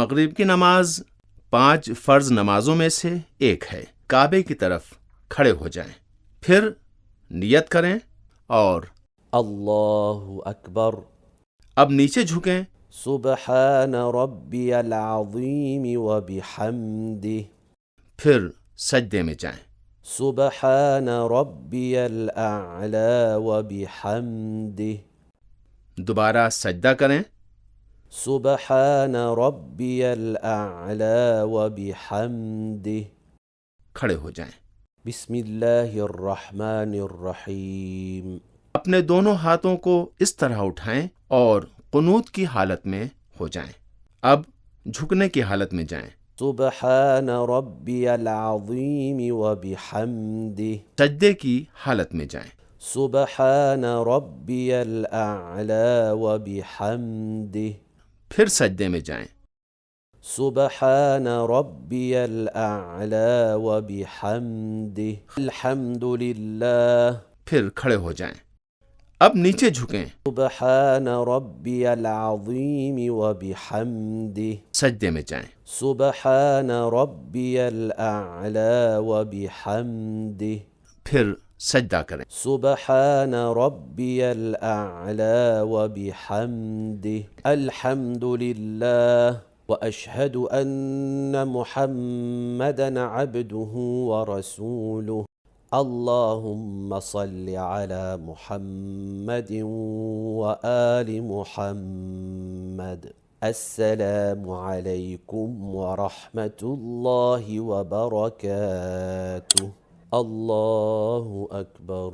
मगरिब की नमाज 5 फर्ज नमाजों में से एक है। काबे की तरफ खड़े हो जाएं, फिर नियत करें और अल्लाहु अकबर। अब नीचे झुकें। सुबहान रब्बियल अज़ीम व बिहम्दिह। फिर सजदे में जाएं। सुबहान रब्बियल अअला व बिहम्दिह। दोबारा सजदा करें। सुबहान रब्बियल अअला व बिहम्दिह। खड़े हो जाएं। बिस्मिल्लाहिर रहमानिर रहीम। अपने दोनों हाथों को इस तरह उठाएं और कुनूत की हालत में हो जाएं। अब झुकने की हालत में जाएं। सुबहान रब्बियल अज़ीम व बिहम्दिह। सजदे की हालत में जाएं। सुबहान रब्बियल अअला व बिहम्दिह। फिर सजदे में जाएं। सुबहान रब्बियल अअला व बिहम्दिह। अल्हम्दुलिल्लाह। फिर खड़े हो जाएं। अब नीचे झुकें। सुबहान रब्बियल अज़ीम व बिहम्दिह। सजदे में जाएं। सुबहान रब्बियल अअला व बिहम्दिह। फिर सजदा करें। सुबहान रब्बियल अअला व बिहम्दिह। अल्हम्दुलिल्लाह व अशहदु अन्न मुहम्मदन अब्दुहु व रसूलुहु। अल्लाहुम्मा सल्लि अला मुहम्मदिन व आलि मुहम्मद। अस्सलामु अलैकुम व रहमतुल्लाहि व बरकातुहु। अल्लाहु अकबर।